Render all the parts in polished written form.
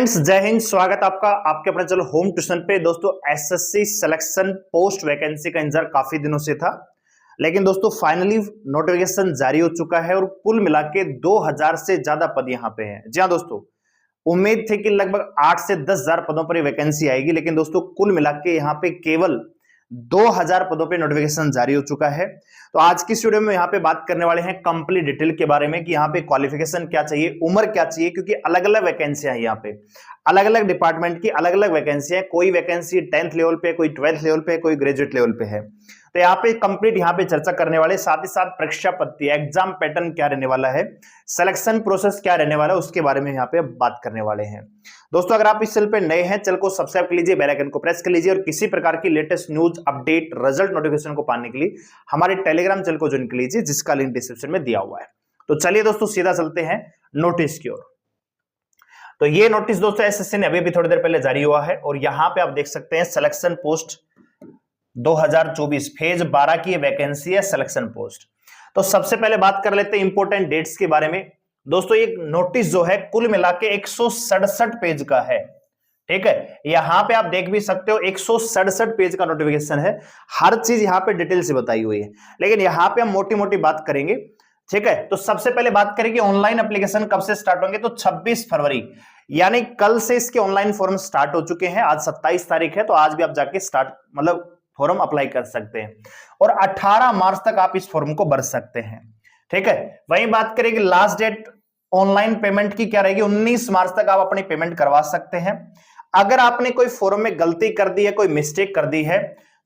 Friends, जय हिंद। स्वागत आपका आपके अपने चलो होम ट्यूशन पे। दोस्तों, एसएससी सिलेक्शन पोस्ट वैकेंसी का इंतजार काफी दिनों से था, लेकिन दोस्तों फाइनली नोटिफिकेशन जारी हो चुका है और कुल मिला के 2000 से ज्यादा पद यहाँ पे हैं। जी हाँ दोस्तों, उम्मीद थी कि लगभग 8 से 10,000 पदों पर वैकेंसी आएगी, लेकिन दोस्तों कुल मिला के यहाँ पे केवल 2000 पदों पे नोटिफिकेशन जारी हो चुका है। तो आज की वीडियो में यहाँ पे बात करने वाले हैं कंप्लीट डिटेल के बारे में कि यहाँ पे क्वालिफिकेशन क्या चाहिए, उम्र क्या चाहिए, क्योंकि अलग अलग वैकेंसियां हैं यहाँ पे, अलग अलग डिपार्टमेंट की अलग अलग वैकेंसी है। कोई वैकेंसी 10th लेवल पे, कोई 12th लेवल पे, कोई ग्रेजुएट लेवल पे है। तो यहाँ पे कंप्लीट यहाँ पे चर्चा करने वाले, साथ ही साथ परीक्षा पद्धति, एग्जाम पैटर्न क्या रहने वाला है, सिलेक्शन प्रोसेस क्या रहने वाला है, उसके बारे में यहाँ पे बात करने वाले हैं। दोस्तों, अगर आप इस चैनल पे नए हैं, चैनल को सब्सक्राइब कर लीजिए, बेल आइकन को प्रेस कर लीजिए और किसी प्रकार की latest news, update, result notification को पाने के लिए हमारे टेलीग्राम चैनल को ज्वाइन कर लीजिए, जिसका लिंक डिस्क्रिप्शन में दिया हुआ है। तो चलिए दोस्तों, सीधा चलते हैं नोटिस की ओर। तो ये नोटिस दोस्तों एसएससी ने अभी थोड़ी देर पहले जारी हुआ है और यहाँ पे आप देख सकते हैं सिलेक्शन पोस्ट 2024 फेज 12 की वैकेंसी है, सिलेक्शन पोस्ट। तो सबसे पहले बात कर लेते हैं इंपॉर्टेंट डेट्स के बारे में। दोस्तों, ये नोटिस जो है कुल मिला के 167 पेज का है। ठीक है, यहां पे आप देख भी सकते हो 167 पेज का नोटिफिकेशन है। हर चीज यहां पे डिटेल से बताई हुई है, लेकिन यहां पे हम मोटी मोटी बात करेंगे। ठीक है, तो सबसे पहले बात करेंगे ऑनलाइन एप्लीकेशन कब से स्टार्ट होंगे। तो 26 फरवरी यानी कल से इसके ऑनलाइन फॉर्म स्टार्ट हो चुके हैं। आज 27 तारीख है, तो आज भी आप जाके स्टार्ट मतलब फॉर्म अप्लाई कर सकते हैं और 18 मार्च तक आप इस फॉर्म को भर सकते हैं। ठीक है, वहीं बात करेंगे लास्ट डेट ऑनलाइन पेमेंट की क्या रहेगी, 19 मार्च तक आप अपनी पेमेंट करवा सकते हैं। अगर आपने कोई फॉर्म में गलती कर दी है, कोई मिस्टेक कर दी है,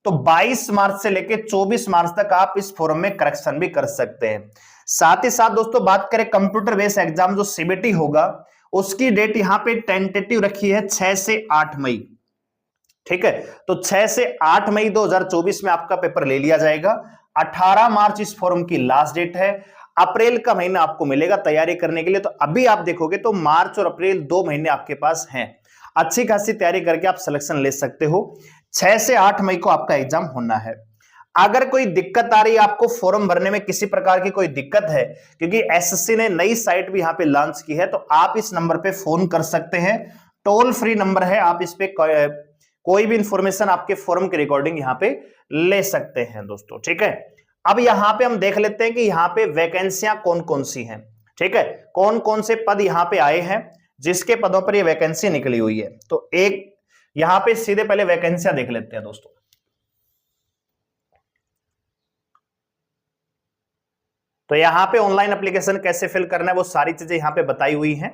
तो 22 मार्च से लेकर 24 मार्च तक आप इस फॉर्म में करेक्शन भी कर सकते हैं। साथ ही साथ दोस्तों बात करें कंप्यूटर बेस्ड एग्जाम जो सीबीटी होगा, उसकी डेट यहां पे टेंटेटिव रखी है 6 से 8 मई। ठीक है, तो 6 से 8 मई 2024 में आपका पेपर ले लिया जाएगा। 18 मार्च इस फॉर्म की लास्ट डेट है। अप्रैल का महीना आपको मिलेगा तैयारी करने के लिए। तो अभी आप देखोगे तो मार्च और अप्रैल 2 महीने आपके पास हैं। अच्छी खासी तैयारी करके आप सिलेक्शन ले सकते हो। 6 से 8 मई को आपका एग्जाम होना है। अगर कोई दिक्कत आ रही है आपको फॉर्म भरने में, किसी प्रकार की कोई दिक्कत है, क्योंकि एसएससी ने नई साइट भी यहां पे लॉन्च की है, तो आप इस नंबर पे फोन कर सकते हैं। टोल फ्री नंबर है, आप इस पे कोई भी इंफॉर्मेशन आपके फॉर्म के रिकॉर्डिंग यहां पे ले सकते हैं दोस्तों। ठीक है, अब यहां पे हम देख लेते हैं कि यहां पे वैकेंसियां कौन कौन सी हैं। ठीक है, कौन कौन से पद यहां पे आए हैं, जिसके पदों पर ये वैकेंसी निकली हुई है। तो एक यहां पे सीधे पहले वैकेंसियां देख लेते हैं दोस्तों। तो यहां पे ऑनलाइन एप्लीकेशन कैसे फिल करना है, वो सारी चीजें यहां पे बताई हुई हैं।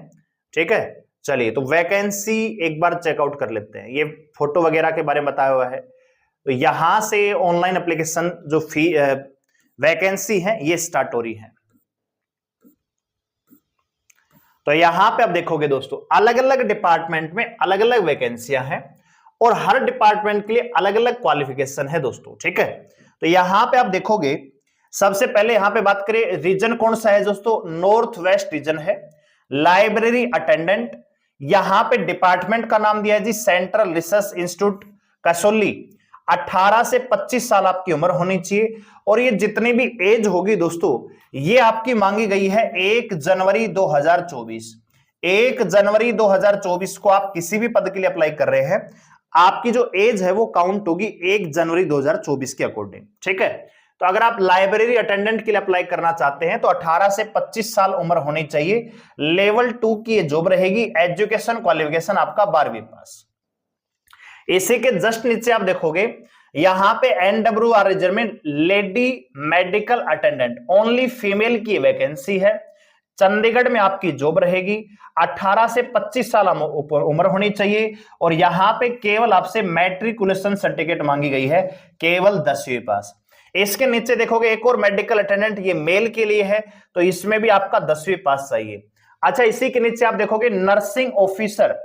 ठीक है, चलिए तो वैकेंसी एक बार चेकआउट कर लेते हैं। ये फोटो वगैरह के बारे में बताया हुआ है। तो यहां से ऑनलाइन एप्लीकेशन जो वैकेंसी है ये स्टार्ट हो रही है। तो यहां पे आप देखोगे दोस्तों, अलग अलग डिपार्टमेंट में अलग अलग वैकेंसियां हैं और हर डिपार्टमेंट के लिए अलग अलग क्वालिफिकेशन है दोस्तों। ठीक है, तो यहां पे आप देखोगे, सबसे पहले यहां पे बात करें रीजन कौन सा है दोस्तों, नॉर्थ वेस्ट रीजन है। लाइब्रेरी अटेंडेंट, यहां पे डिपार्टमेंट का नाम दिया है जी सेंट्रल रिसर्च इंस्टीट्यूट कसौली। 18 से 25 साल आपकी उम्र होनी चाहिए और ये जितनी भी एज होगी दोस्तों, ये आपकी मांगी गई है 1 जनवरी 2024। 1 जनवरी 2024 को आप किसी भी पद के लिए अप्लाई कर रहे हैं, आपकी जो एज है वो काउंट होगी 1 जनवरी 2024 के अकॉर्डिंग। ठीक है, तो अगर आप लाइब्रेरी अटेंडेंट के लिए अप्लाई करना चाहते हैं तो 18 से 25 साल उम्र होनी चाहिए। लेवल 2 की ये जॉब रहेगी। एजुकेशन क्वालिफिकेशन आपका 12वीं पास। इसी के जस्ट नीचे आप देखोगे यहां पे एनडब्ल्यूआर रिजर्व में lady medical attendant, only female की वैकेंसी है। चंडीगढ़ में आपकी जॉब रहेगी। 18 से 25 साल उम्र होनी चाहिए और यहां पे केवल आपसे मैट्रिकुलेशन सर्टिफिकेट मांगी गई है, केवल 10वीं पास। इसके नीचे देखोगे एक और मेडिकल अटेंडेंट, ये मेल के लिए है, तो इसमें भी आपका 10वीं पास चाहिए। अच्छा, इसी के नीचे आप देखोगे नर्सिंग ऑफिसर,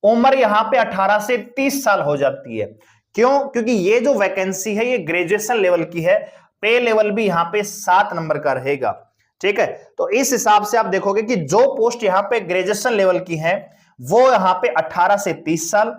उम्र यहां पे 18 से 30 साल हो जाती है। क्यों? क्योंकि ये जो वैकेंसी है ये ग्रेजुएशन लेवल की है। पे लेवल भी यहां पे 7 नंबर का रहेगा। ठीक है, तो इस हिसाब से आप देखोगे कि जो पोस्ट यहां पे ग्रेजुएशन लेवल की है वो यहां पे 18 से 30 साल।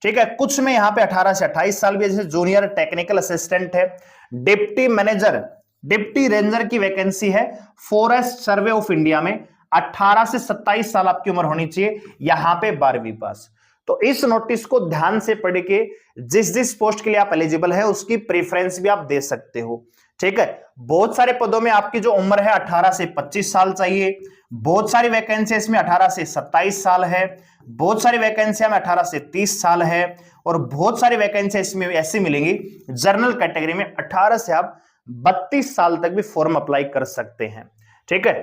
ठीक है, कुछ में यहां पे 18 से 28 साल भी है, जैसे जूनियर टेक्निकल असिस्टेंट है। डिप्टी मैनेजर, डिप्टी रेंजर की वैकेंसी है फॉरेस्ट सर्वे ऑफ इंडिया में। 18 से 27 साल आपकी उम्र होनी चाहिए, यहां पे 12वीं पास। तो इस नोटिस को ध्यान से पढ़ के जिस जिस पोस्ट के लिए आप एलिजिबल है उसकी प्रेफरेंस भी आप दे सकते हो, ठीक है। बहुत सारे पदों में आपकी जो उम्र है 18 से 25 साल चाहिए, बहुत सारी वैकेंसी इसमें 18 से 27 साल है, बहुत सारी वैकेंसियां में 18 से 30 साल है, और बहुत सारी वैकेंसी इसमें ऐसी मिलेंगी जनरल कैटेगरी में 18 से आप 32 साल तक भी फॉर्म अप्लाई कर सकते हैं, ठीक है।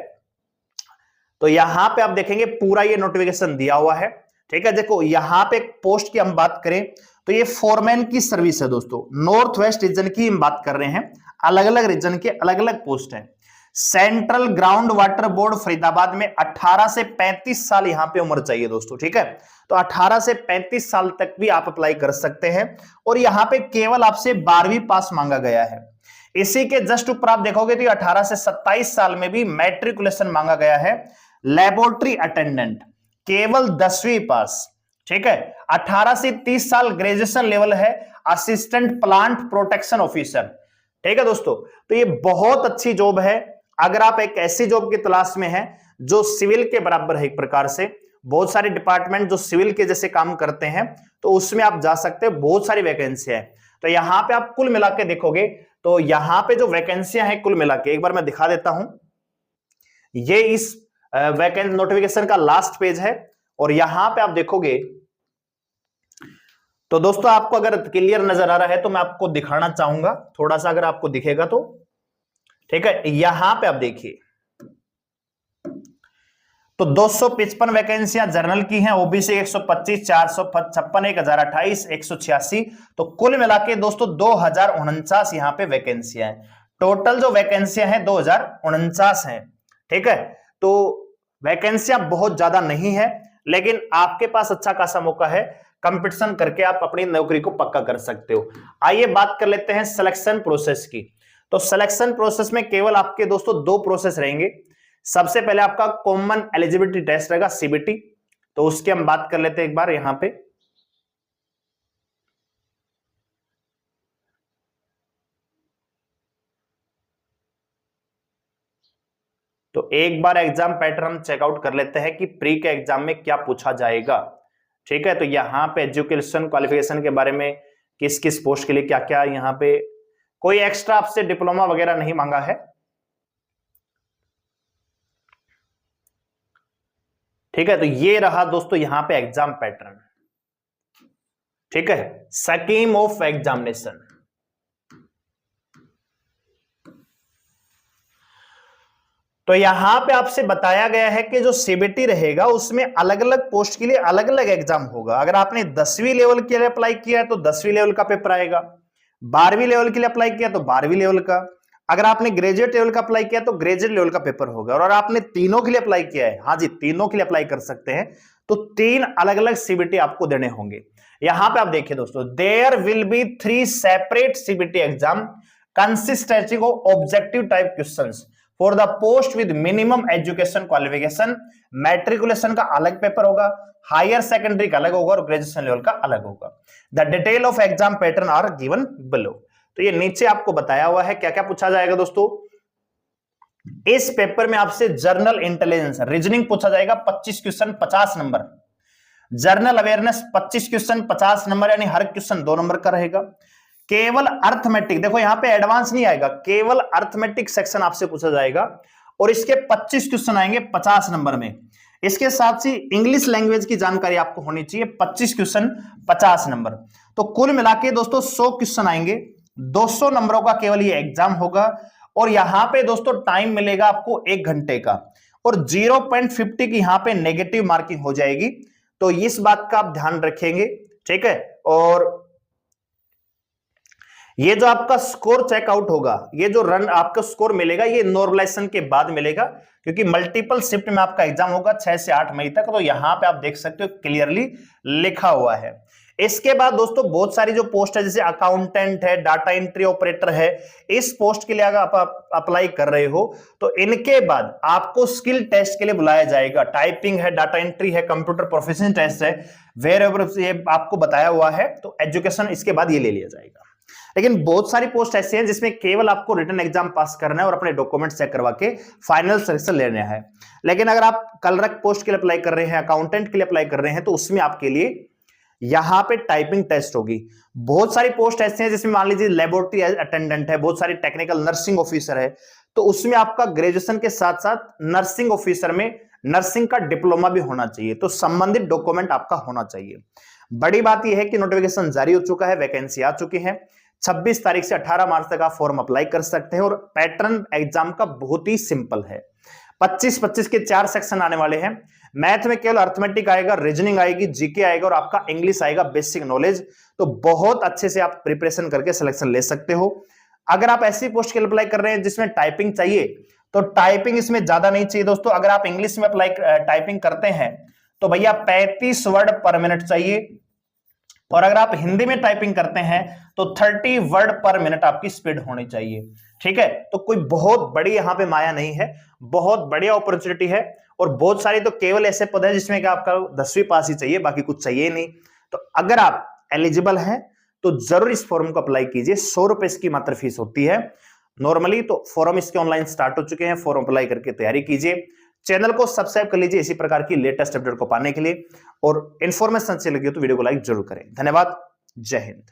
तो यहां पे आप देखेंगे पूरा ये नोटिफिकेशन दिया हुआ है, ठीक है। देखो यहां पे पोस्ट की हम बात करें तो ये फोरमैन की सर्विस है दोस्तों, नॉर्थ वेस्ट रीजन की हम बात कर रहे हैं, अलग अलग रीजन के अलग अलग पोस्ट हैं। Central ground water board Faridabad में 18 से 35 साल यहां पे उम्र चाहिए दोस्तों, ठीक है। तो 18 से 35 साल तक भी आप अप्लाई कर सकते हैं, और यहां पे केवल आपसे 12वीं पास मांगा गया है। इसी के जस्ट ऊपर आप देखोगे तो 18 से 27 साल में भी मैट्रिकुलेशन मांगा गया है। लेबोरेटरी अटेंडेंट केवल 10वीं पास, ठीक है। 18 से 30 साल ग्रेजुएशन लेवल है, असिस्टेंट प्लांट प्रोटेक्शन ऑफिसर, ठीक है दोस्तों। तो ये बहुत अच्छी जॉब है, अगर आप एक ऐसी जॉब की तलाश में हैं जो सिविल के बराबर है, एक प्रकार से बहुत सारे डिपार्टमेंट जो सिविल के जैसे काम करते हैं तो उसमें आप जा सकते हैं, बहुत सारी वैकेंसियां है। तो यहां पे आप कुल मिला के देखोगे तो यहां पे जो वैकेंसियां हैं कुल मिला के एक बार मैं दिखा देता हूं, ये इस वैकेंसी नोटिफिकेशन का लास्ट पेज है, और यहां पे आप देखोगे तो दोस्तों आपको अगर क्लियर नजर आ रहा है तो मैं आपको दिखाना चाहूंगा थोड़ा सा, अगर आपको दिखेगा तो, ठीक है। यहां पे आप देखिए तो 255 वैकेंसियां जनरल की हैं, ओबीसी 125, 456, 1028, 186, तो कुल मिला के दोस्तों 2049 यहां पे वैकेंसियां हैं। टोटल जो वैकेंसियां हैं 2049 हैं, ठीक है। तो वैकेंसियां बहुत ज्यादा नहीं है, लेकिन आपके पास अच्छा खासा मौका है, कंपटीशन करके आप अपनी नौकरी को पक्का कर सकते हो। आइए बात कर लेते हैं सिलेक्शन प्रोसेस की। तो सिलेक्शन प्रोसेस में केवल आपके दोस्तों 2 प्रोसेस रहेंगे। सबसे पहले आपका कॉमन एलिजिबिलिटी टेस्ट रहेगा सीबीटी, तो उसकी हम बात कर लेते हैं एक बार यहां पे। तो एक बार एग्जाम पैटर्न हम चेकआउट कर लेते हैं कि प्री के एग्जाम में क्या पूछा जाएगा, ठीक है। तो यहां पे एजुकेशन क्वालिफिकेशन के बारे में किस किस पोस्ट के लिए क्या क्या, यहां पे कोई एक्स्ट्रा आपसे डिप्लोमा वगैरह नहीं मांगा है, ठीक है। तो ये रहा दोस्तों यहां पे एग्जाम पैटर्न, ठीक है, स्कीम ऑफ एग्जामिनेशन। तो यहां पे आपसे बताया गया है कि जो सीबीटी रहेगा उसमें अलग अलग पोस्ट के लिए अलग अलग एग्जाम होगा। अगर आपने 10वीं लेवल के लिए अप्लाई किया है तो 10वीं लेवल का पेपर आएगा, 12वीं लेवल के लिए अप्लाई किया तो 12वीं लेवल का, अगर आपने ग्रेजुएट लेवल का अप्लाई किया तो ग्रेजुएट लेवल का पेपर होगा, और अगर आपने तीनों के लिए अप्लाई किया है, हाँ जी तीनों के लिए अप्लाई कर सकते हैं, तो 3 अलग अलग सीबीटी आपको देने होंगे। यहां पे आप देखिए दोस्तों, there will be 3 separate CBT exam consisting of objective type questions for the post with minimum education qualification. Matriculation का अलग पेपर होगा, हायर सेकेंडरी का अलग होगा, और ग्रेजुएशन लेवल का अलग होगा। The detail of exam pattern are given below. तो ये नीचे आपको बताया हुआ है क्या क्या पूछा जाएगा दोस्तों। इस पेपर में आपसे जर्नल इंटेलिजेंस रीजनिंग पूछा जाएगा, 25 question 50 number. Journal awareness 25 question 50 number, यानी हर क्वेश्चन 2 नंबर का रहेगा। केवल अर्थमेटिक, देखो यहां पे एडवांस नहीं आएगा, केवल अर्थमेटिक सेक्शन आपसे पूछा जाएगा, और इसके 25 क्वेश्चन आएंगे 50 नंबर में। इसके साथ ही इंग्लिश लैंग्वेज की जानकारी आपको होनी चाहिए, 25 क्वेश्चन 50 नंबर। तो कुल मिला के दोस्तों 100 क्वेश्चन आएंगे, 200 नंबरों का केवल ये एग्जाम होगा, और यहां पे दोस्तों टाइम मिलेगा आपको 1 घंटे का, और 0.50 की यहां पे नेगेटिव मार्किंग हो जाएगी। तो इस बात का आप ध्यान रखेंगे, ठीक है। और ये जो आपका स्कोर चेकआउट होगा, ये जो रन आपका स्कोर मिलेगा, ये नॉर्मलाइजेशन के बाद मिलेगा, क्योंकि मल्टीपल शिफ्ट में आपका एग्जाम होगा 6 से 8 मई तक। तो यहां पे आप देख सकते हो क्लियरली लिखा हुआ है। इसके बाद दोस्तों बहुत सारी जो पोस्ट है, जैसे अकाउंटेंट है, डाटा एंट्री ऑपरेटर है, इस पोस्ट के लिए अगर आप अप्लाई कर रहे हो तो इनके बाद आपको स्किल टेस्ट के लिए बुलाया जाएगा। टाइपिंग है, डाटा एंट्री है, कंप्यूटर प्रोफिशिएंसी टेस्ट है, वेयर एवर ये आपको बताया हुआ है। तो एजुकेशन इसके बाद ये ले लिया जाएगा, लेकिन बहुत सारी पोस्ट ऐसी हैं जिसमें केवल आपको रिटन एग्जाम पास करना है और अपने डॉक्यूमेंट चेक करवा के फाइनल सिलेक्शन लेना है। लेकिन अगर आप क्लर्क पोस्ट के लिए अप्लाई कर रहे हैं, अकाउंटेंट के लिए अप्लाई कर रहे हैं, तो उसमें आपके लिए यहां पे टाइपिंग टेस्ट होगी। बहुत सारी पोस्ट ऐसे हैं जिसमें मान लीजिए लेबोरेटरी अटेंडेंट है, बहुत सारी टेक्निकल नर्सिंग ऑफिसर है, तो उसमें आपका ग्रेजुएशन के साथ साथ नर्सिंग ऑफिसर में नर्सिंग का डिप्लोमा भी होना चाहिए, तो संबंधित डॉक्यूमेंट आपका होना चाहिए। बड़ी बात यह है कि नोटिफिकेशन जारी हो चुका है, वैकेंसी आ चुकी है। 26 तारीख से 18 मार्च तक आप फॉर्म अप्लाई कर सकते हैं और पैटर्न एग्जाम का बहुत ही सिंपल है। 25-25 के 4 सेक्शन आने वाले हैं। मैथ में केवल अर्थमेटिक आएगा, रीजनिंग आएगी, जीके आएगा और आपका इंग्लिश आएगा, बेसिक नॉलेज। तो बहुत अच्छे से आप प्रिपरेशन करके सिलेक्शन ले सकते हो। अगर आप ऐसी पोस्ट के लिए अप्लाई कर रहे हैं जिसमें टाइपिंग चाहिए, तो टाइपिंग इसमें ज्यादा नहीं चाहिए दोस्तों। अगर आप इंग्लिश में अप्लाई टाइपिंग करते हैं तो भैया 35 वर्ड पर मिनट चाहिए, और अगर आप हिंदी में टाइपिंग करते हैं तो 30 वर्ड पर मिनट आपकी स्पीड होनी चाहिए। ठीक है, तो कोई बहुत बड़ी यहां पे माया नहीं है, बहुत बढ़िया अपॉर्चुनिटी है। और बहुत सारी तो केवल ऐसे पद है जिसमें कि आपका 10वीं पास ही चाहिए, बाकी कुछ चाहिए नहीं। तो अगर आप एलिजिबल हैं तो जरूर इस फॉर्म को अप्लाई कीजिए। 100 रुपए इसकी मात्र फीस होती है नॉर्मली। तो फॉर्म इसके ऑनलाइन स्टार्ट हो चुके हैं, फॉर्म अप्लाई करके तैयारी कीजिए। चैनल को सब्सक्राइब कर लीजिए इसी प्रकार की लेटेस्ट अपडेट को पाने के लिए, और इंफॉर्मेशन अच्छी लगी हो तो वीडियो को लाइक जरूर करें। धन्यवाद, जय हिंद।